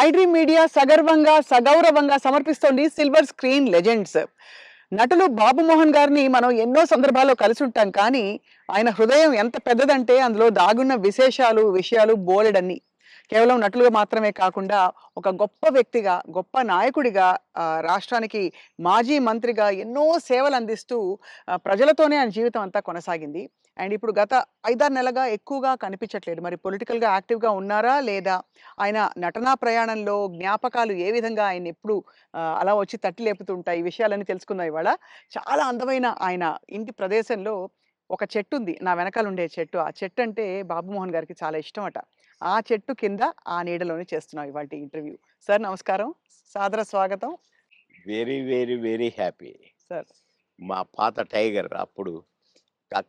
IDream media సగర్వంగా, సగౌరవంగా సమర్పిస్తోంది silver screen legends. నటులు బాబు మోహన్ గారిని మనం ఎన్నో సందర్భాల్లో కలిసుంటాం. కానీ, ఆయన హృదయం ఎంత పెద్దదంటే అందులో దాగున్న విశేషాలు, విషయాలు బోలెడన్ని. కేవలం నటులుగా మాత్రమే కాకుండా ఒక గొప్ప వ్యక్తిగా, గొప్ప నాయకుడిగా, రాష్ట్రానికి మాజీ మంత్రిగా ఎన్నో సేవలందిస్తూ ప్రజలతోనే ఆయన జీవితం అంతా కొనసాగింది. అండ్ ఇప్పుడు గత 5, 6 నెలలుగా ఎక్కువగా కనిపించట్లేదు. మరి పొలిటికల్‌గా యాక్టివ్‌గా ఉన్నారా? లేదా? ఆయన నటనా ప్రయాణంలో జ్ఞాపకాలు ఏ విధంగా ఆయన్నెప్పుడు అలా వచ్చి తట్టి లేపుతుంటాయి. ఈ విషయాలన్నీ తెలుసుకుందాం ఇవాళ. చాలా అందమైన ఆయన ఇంటి ప్రదేశంలో ఒక చెట్టుంది. నా వెనకాలుండే చెట్టు. ఆ చెట్టంటే బాబుమోహన్ గారికి చాలా ఇష్టమట. ఆ చెట్టు కింద, ఆ నీడలోనే చేస్తున్నాం ఇవాల్టి ఇంటర్వ్యూ. సార్ నమస్కారం. సాదర స్వాగతం. Very, very, very happy. Sir. మా పాత 'టైగర్' అప్పుడు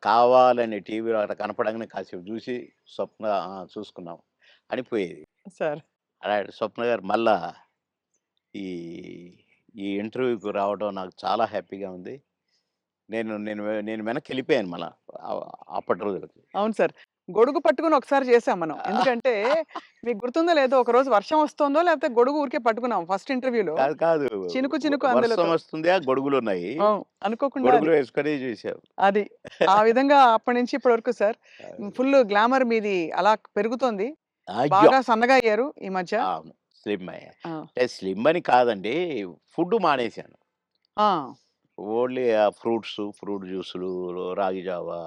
కావాలని టీవీలో అట్లా కనపడంగానే కాసేపు చూసి స్వప్న చూసుకున్నాం అని పోయేది. సార్. అలాంటి స్వప్న గారు మళ్ళా ఈ ఈ ఇంటర్వ్యూకి రావడం నాకు చాలా హ్యాపీగా ఉంది. నేను నేను నేను వెనక్కెళ్ళిపోయాను మళ్ళా అప్పటి రోజులకి. అవును సార్. గొడుగు పట్టుకొని ఒకసారి చేసాం మనం. ఎందుకంటే మీకు గుర్తుందో లేదో ఒకరోజు వర్షం వస్తోందో లేకపోతే గొడుగు ఊరికే పట్టుకున్నాం ఫస్ట్ ఇంటర్వ్యూలో. కాదు, కాదు. చినుకు చినుకు వర్షం అందులతో. వస్తుందా, గొడుగులున్నాయి. అవును. అనుకోకుండా అది. గొడుగులు వేసుకొని చూసాం. అది. ఆ విధంగా అప్పటి నుంచి ఇప్పటి వరకు సార్ ఫుల్ గ్లామర్ మీది అలా పెరుగుతోంది. అయ్యో! బాగా సన్నగా అయ్యారు ఈ మధ్య. అవును. స్లిమ్ అయ్యా. ఆ! అంటే స్లిమ్ అని కాదండి. ఫుడ్ మానేశాను. ఆ! ఓన్లీ ఫ్రూట్ జ్యూసులు, రాగి జావా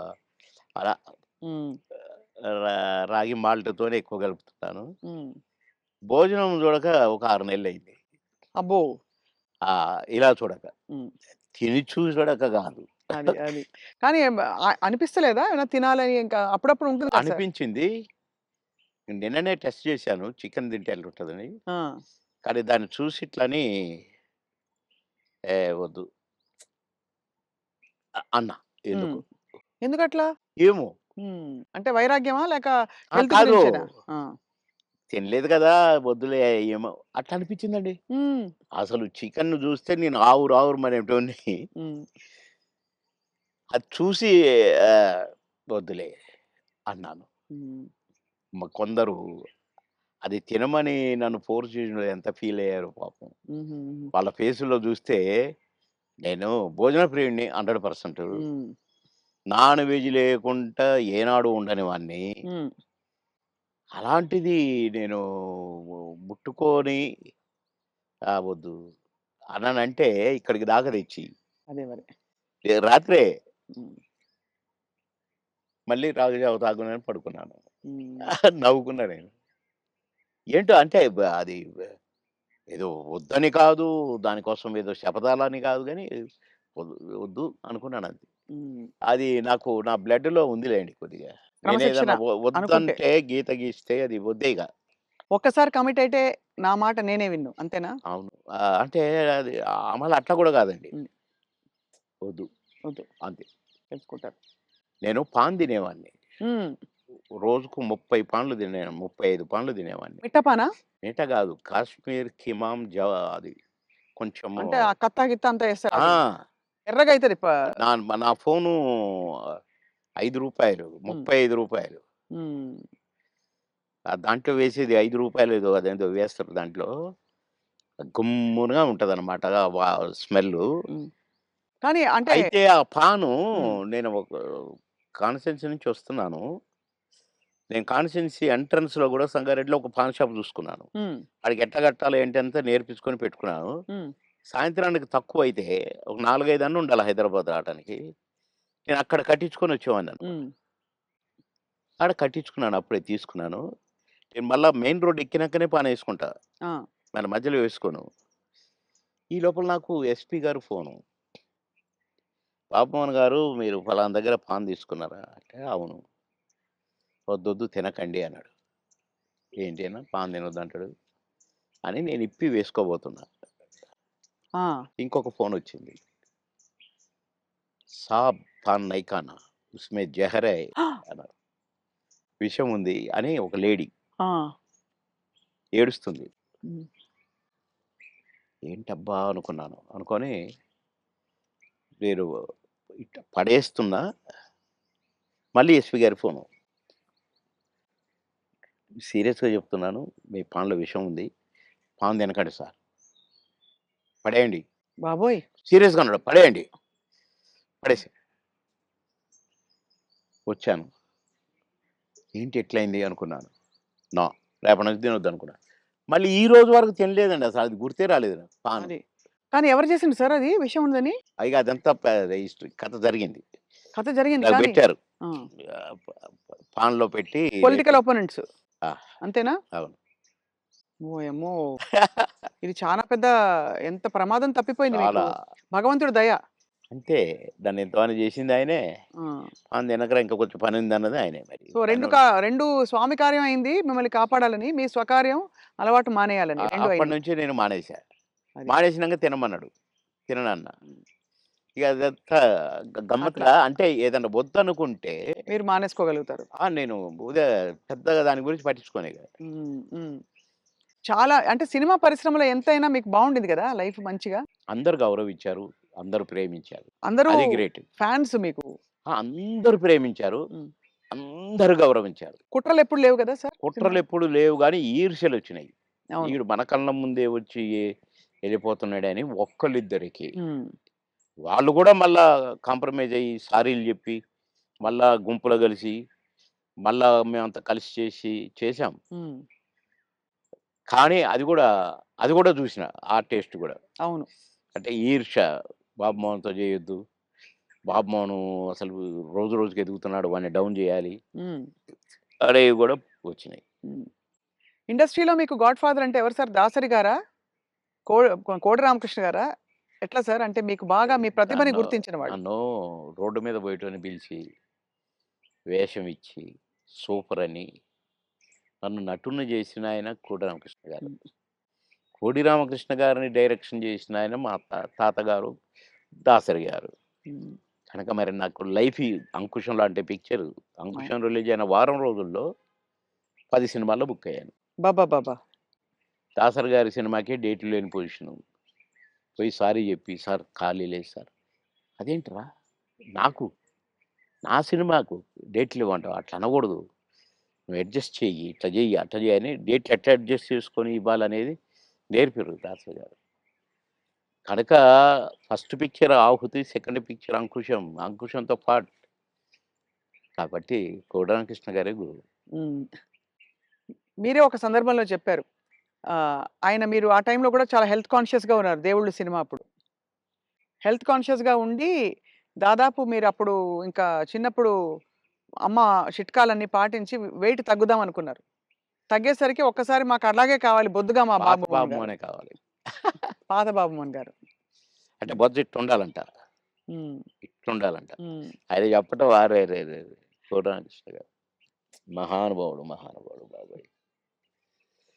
అలా హ్మ్. రాగి మాల్ట్‌తోనే ఎక్కువ కలుపుతున్నాను. హ్మ్. భోజనం చూడక ఒక 6 నెలలయింది. అబ్బో! ఇలా చూడక. హ్మ్. తిని చూడక కాదు. అది. కానీ అనిపిస్తలేదా? ఏమైనా తినాలని ఇంకా అప్పుడప్పుడు ఉంటుంది కదా సార్. అనిపించింది. నిన్ననే టెస్ట్ చేశాను చికెన్ తింటే ఎట్లుంటదని. ఆ! కానీ దాన్ని చూసి ఇట్లని వద్దు అన్నా. హ్మ్. ఎందుకో. ఎందుకట్లా? ఏమో. అంటే వైరాగ్యమా? లేక హెల్త్ కాదు. గురించేనా? ఆ! తినలేదు కదా! వద్దులే ఏమో అట్లా అనిపించిందండి. హ్మ్. అసలు చికెన్‌ను చూస్తే నేను ఆవురు మనేటోడిని. హ్మ్. అది చూసి ఆహ్, వద్దులే అన్నాను. హ్మ్. కొందరు అది తినమని నన్ను ఫోర్స్ చేసినోళ్ళు ఎంత ఫీల్ అయ్యారో పాపం. హుహుహు. వాళ్ళ ఫేసుల్లో చూస్తే నేను భోజన ప్రియుడిని 100%. హ్మ్. నాన్ వెజ్ లేకుండా ఏనాడు ఉండని వాడిని. హ్మ్. అలాంటిది నేను ముట్టుకొని వద్దు అన్నానంటే ఇక్కడికి దాకా తెచ్చి అదే మరి. రాత్రే హ్మ్. మళ్ళీ రాగి జావ తాగునని పడుకున్నాను. హ్మ్. నవ్వుకున్నా నేను. ఏంటో అంటే అది ఏదో వద్దని కాదు, దానికోసం ఏదో శపథాలని కాదు గానీ, వద్దు వద్దు అనుకున్నానంతే. హ్మ్. అది నాకు నా బ్లడ్‌లో ఉందిలెండి కొద్దిగా. క్రమశిక్షణ నేనేదన్నా అనుకుంటే. వద్దంటే గీత గీస్తే అది వద్దే ఇగ. ఒక్కసారి కమిట్ అయితే నా మాట నేనే విన్ను. అంతేనా? అవును. అంటే అది మళ్ళా అట్లా గూడా కాదండి. హ్మ్. వద్దు వద్దు. అంతే. తెలుసుకుంటారు. నేను పాన్ తినేవాడిని. హ్మ్. రోజుకు 30 పాన్లు తినేను. 35 పాన్లు తినేవాడిని. మిట్టపానా? మిగతా గాదు. కాశ్మీర్ కిమాం అది కొంచెము అంటే ఆ కత్తా గిత్తా అంతా ఏస్తారు అది. ఆ! ఎర్రగా అయితది. నా ఫోను రూ. 5 రూ. హ్మ్. 35. హ్మ్. దాంట్లో వేసేది రూ. 5 ఏదో అదేందో వేస్తారు దాంట్లో. గుమ్మునగా ఉంటదనమాట. స్మెల్లు. హ్మ్. కానీ అంటే అయితే ఆ పాను హ్మ్. నేను ఒక కాన్స్టిట్యున్సీ నుంచి వస్తున్నాను. నేను కాన్స్టిట్యున్సీ ఎంట్రన్స్‌లో గూడా సంగారెడ్డిలో ఒక పాన్ షాప్ చూసుకున్నాను. హ్మ్. ఆడికి ఎట్లా కట్టాలి ఏంటి అంతా నేర్పించుకొని పెట్టుకున్నాను. హ్మ్. సాయంత్రానికి తక్కువైతే ఒక 4, 5 అన్న ఉండాలి హైదరాబాద్ రావటానికి. నేను అక్కడ కట్టించుకొని వచ్చేవాడిననమాట. హ్మ్. ఆడ కట్టించుకున్నాను. అప్పుడే తీసుకున్నాను. నేను మళ్ళా మెయిన్ రోడ్ ఎక్కినాకనే పానేసుకుంటా. ఆ! మన మధ్యలో వేసుకోను. ఈ లోపల నాకు ఎస్పీ గారు ఫోను. "బాబుమోహన్ గారు మీరు ఫలానా దగ్గర పాన్ తీసుకున్నారా?" అంటే, "అవును." "వద్దొద్దు తినకండి" అన్నాడు. ఏంటి అన్నా పాన్ తినొద్దంటాడు అని నేను ఇప్పి వేసుకోబోతున్నా. ఆ! ఇంకొక ఫోనొచ్చింది. "సాబ్ పాన్ నహీ ఖానా ఉస్మే జహర్ హై" అన్నారు. విషం ఉంది అని ఒక లేడీ ఆ! ఏడుస్తుంది. హ్మ్. ఏంటబ్బా! అనుకున్నాను. అనుకోని నేను ఇట్ట పడేస్తున్నా. మళ్ళీ ఎస్పీ గారి ఫోను. "సీరియస్‌గా చెప్తున్నాను. మీ పాన్‌లో విషం ఉంది. పాము తినకండి సార్. పడేయండి. బాబోయ్! సీరియస్‌గా అన్నాడు. పడేయండి. పడేసా. వచ్చాను. ఏంటి ఎట్లయింది అనుకున్నాను. నో. రేపటి నుంచి తినొద్దనుకున్నా. మళ్ళీ ఈ రోజు వరకు తినలేదండి అసలు. అది గుర్తే రాలేదు నాకు పాను. అది. కానీ ఎవరు చేసిండ్రు సార్ అది విషం ఉందని? ఇగ అదంతా హిస్టరీ కథ జరిగింది. కథ జరిగింది నాకు కానీ పెట్టారు. ఆ! పాన్‌లో పెట్టి పొలిటికల్ ఒపోనెంట్స్ ఆ! అంతేనా? అవును. ఓయమ్మో! ఇది చాలా పెద్ద ఎంత ప్రమాదం తప్పిపోయింది మీకు. చాలా. భగవంతుడి దయ. అంతే. దాన్ని ఎంతమని చేసింది ఆయనే. ఆ! పాను తినకరా ఇంకా కొంచెం పనుందన్నది ఆయనే మరి. సో 2 స్వామి కార్యం అయింది మిమ్మల్ని కాపాడాలని. మీ స్వకార్యం అలవాటు మానేయాలని 2 అయినాయి. అప్పటినుంచి నేను మానేశా. అది. మానేసినంక తినమన్నాడు. తిననన్నా. ఇక అదంతా అట్లా. గమ్మత్తుగా అంటే ఏదన్నా వద్దనుకుంటే మీరు మానేసుకోగలుగుతారు. నేను పెద్దగా దాని గురించి పట్టించుకోను ఇక. హ్మ్. హ్మ్. చాలా అంటే సినిమా పరిశ్రమలో ఎంతైనా మీకు బావుండింది గదా! లైఫ్ మంచిగా. అందరూ గౌరవించారు. అందరూ ప్రేమించారు. అందరూ అది గ్రేట్. ఫాన్స్ మీకు. అందరూ ప్రేమించారు. హ్మ్. అందరూ గౌరవించారు. కుట్రలెప్పుడు లేవు గదా సార్ సినిమాలో? కుట్రలెప్పుడు లేవు గానీ ఈర్ష్యలొచ్చినాయి. అవును. ఈడు మన కళ్ళ ముందే వచ్చి ఎళ్ళిపోతున్నాడని ఒక్కళ్ళిద్దరికి. హ్మ్. వాళ్ళు గూడా మళ్ళా కాంప్రమైజ్ అయ్యి సారీలు జెప్పి, మళ్ళా గుంపులో గలిసి, మళ్ళా మేమంతా కలిసి చేశాం. హ్మ్. కానీ అది గూడా జూసిన. ఆ టేస్ట్ గూడా. అవును. అంటే ఈర్ష్య. బాబు మోహన్‌తో జేయొద్దు. బాబు మోహను అసలు రోజు రోజుకి ఎదుగుతున్నాడు. వాడిని డౌన్ జేయాలి. హ్మ్. అనేవి గూడా వచ్చినాయి. హ్మ్. ఇండస్ట్రీలో మీకు గాడ్ ఫాదర్ అంటే ఎవరు సార్? దాసరి గారా? కో కోడి రామకృష్ణ గారా? ఎట్లా సార్? అంటే మీకు బాగా మీ ప్రతిభని నన్ను గుర్తించిన వాళ్ళు. నన్ను రోడ్డు మీద బోయేటోడిని పిలిచి, వేషం ఇచ్చి, సూపరని నన్ను నటుడిని జేసిన ఆయన కోడి రామకృష్ణ గారు. హ్మ్. కోడి రామకృష్ణ గారిని డైరెక్షన్ జేసిన ఆయన మా తాతగారు దాసరి గారు. హ్మ్. కనుక మరి నాకు లైఫ్ ఈ 'అంకుశం' లాంటి పిక్చర్ అవును. 'అంకుశం' రిలీజ్ అయిన వారం రోజుల్లో 10 సినిమాల్లో బుక్ అయ్యాను. అబ్బబ్బబ్బా! దాసరి గారి సినిమాకే డేట్లు లేని పొజిషను. పోయి సారీ జెప్పి, "సార్ ఖాళీ లేదు సార్." "అదేంట్రా? నాకు, నా సినిమాకు డేట్లు ఇవ్వంటావా? అట్లా అనకూడదు. నువ్వు అడ్జస్ట్ చెయ్యి. ఇట్లా జెయ్యి, అట్లా జెయ్యి" అని డేట్లు ఎట్లా అడ్జస్ట్ చేసుకొని ఇవ్వాలనేది నేర్పిర్రు దాసరి గారు. కనుక ఫస్ట్ పిక్చర్ 'ఆహుతి', సెకండ్ పిక్చర్ 'అంకుశం'. 'అంకుశంతో' పాటు కాబట్టి కోడి రామకృష్ణ గారే గురువు. హ్మ్. మీరే ఒక సందర్భంలో చెప్పారు. ఆయన మీరు ఆ టైంలో కూడా చాలా హెల్త్ కాన్షియస్‌గా ఉన్నారు 'దేవుళ్ళు' సినిమా అప్పుడు. హెల్త్ కాన్షియస్‌గా ఉండి దాదాపు మీరప్పుడు ఇంకా చిన్నప్పుడు అమ్మ చిట్కాలన్నీ పాటించి వెయిట్ తగ్గుదాం అనుకున్నారు. తగ్గేసరికి ఒక్కసారి మాకు అలాగే కావాలి బొద్దుగా మా పాత బాబు మోహన్ గారు. బాబుమోనే కావాలి. పాత బాబు మోహన్ గారు. అంటే బొజ్జ ఇట్టుండాలంట. హ్మ్. ఇట్లుండాలంట. హ్మ్. ఆయన చెప్పటం అరెరెరెరే! కోడి రామకృష్ణ గారు. మహానుభావుడు, మహానుభావుడు బాబోయ్!